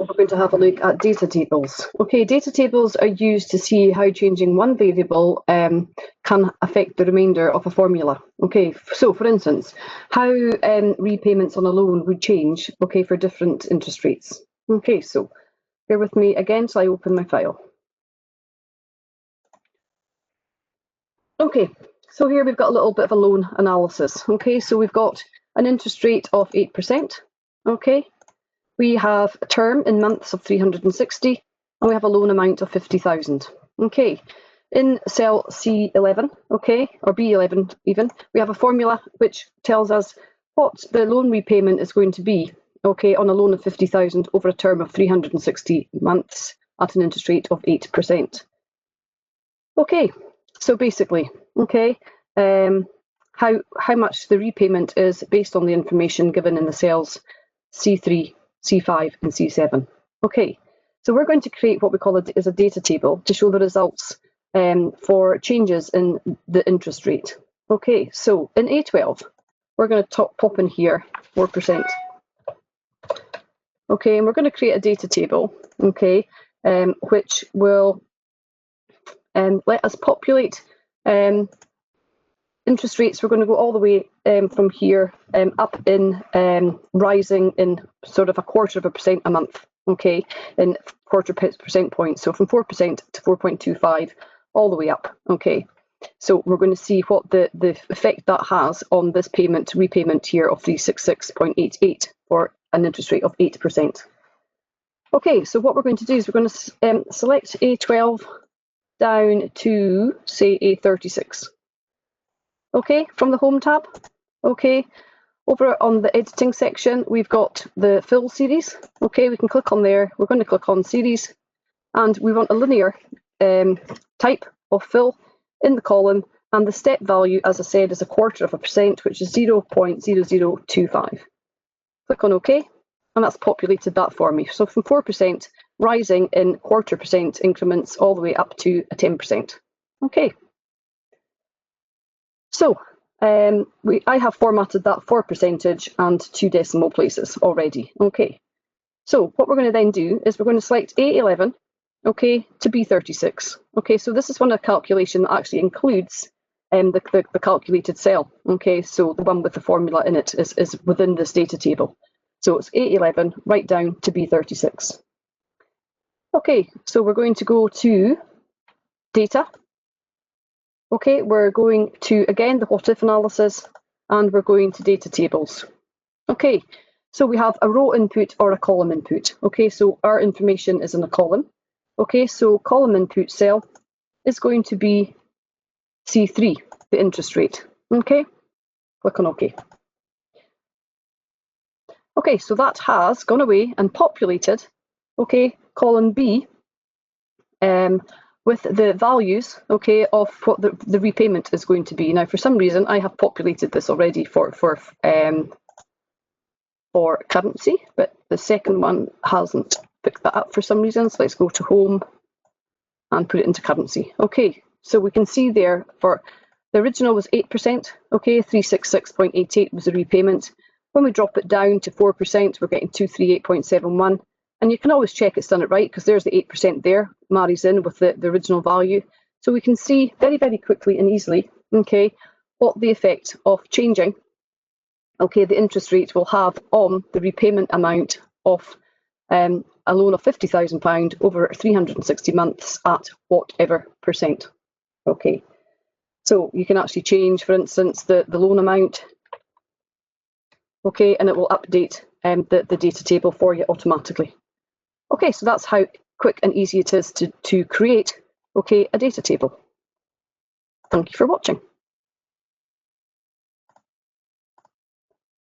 we're going to have a look at data tables. Okay, data tables are used to see how changing one variable can affect the remainder of a formula. Okay, so for instance, how repayments on a loan would change, okay, for different interest rates. Okay, so bear with me again till I open my file. Okay, so here we've got a little bit of a loan analysis. Okay, so we've got an interest rate of 8%. Okay. We have a term in months of 360, and we have a loan amount of 50,000. Okay, in cell C11, okay, or B11 even, we have a formula which tells us what the loan repayment is going to be, okay, on a loan of 50,000 over a term of 360 months at an interest rate of 8%. Okay, so basically, okay, how much the repayment is based on the information given in the cells C3, C5 and C7. Okay, so we're going to create what we call a data table to show the results for changes in the interest rate. Okay, so in A12, we're going to pop in here 4%. Okay, and we're going to create a data table, okay, which will let us populate interest rates. We're going to go all the way from here up in rising in sort of 1/4% a month, okay, in 1/4 percent points. So from 4% to 4.25, all the way up, okay. So we're going to see what the effect that has on this repayment here of 366.88 for an interest rate of 8%. Okay, so what we're going to do is we're going to select A12 down to, say, A36. Okay, from the Home tab. Okay, over on the editing section, we've got the fill series. Okay, we can click on there. We're going to click on series, and we want a linear type of fill in the column, and the step value, as I said, is 1/4%, which is 0.0025. Click on OK, and that's populated that for me. So from 4% rising in 1/4% increments all the way up to a 10%. Okay. So I have formatted that for percentage and 2 decimal places already. Okay. So what we're going to then do is we're going to select A11, okay, to B36. Okay, so this is one of the calculation that actually includes the calculated cell. Okay, so the one with the formula in it is within this data table. So it's A11 right down to B36. Okay, so we're going to go to data. Okay, we're going to, again, the what if analysis, and we're going to data tables. Okay, so we have a row input or a column input. Okay, so our information is in a column. Okay, so column input cell is going to be C3, the interest rate. Okay, click on OK. Okay, so that has gone away and populated, okay, column B with the values, okay, of what the repayment is going to be. Now, for some reason, I have populated this already for currency, but the second one hasn't picked that up for some reason. So let's go to Home and put it into currency. Okay, so we can see there for the original was 8%, okay, 366.88 was the repayment. When we drop it down to 4%, we're getting 238.71. And you can always check it's done it right, because there's the 8% there, marries in with the original value. So we can see very, very quickly and easily, okay, what the effect of changing, okay, the interest rate will have on the repayment amount of a loan of £50,000 over 360 months at whatever percent. Okay, so you can actually change, for instance, the loan amount, okay, and it will update the data table for you automatically. Okay, so that's how quick and easy it is to create, okay, a data table. Thank you for watching.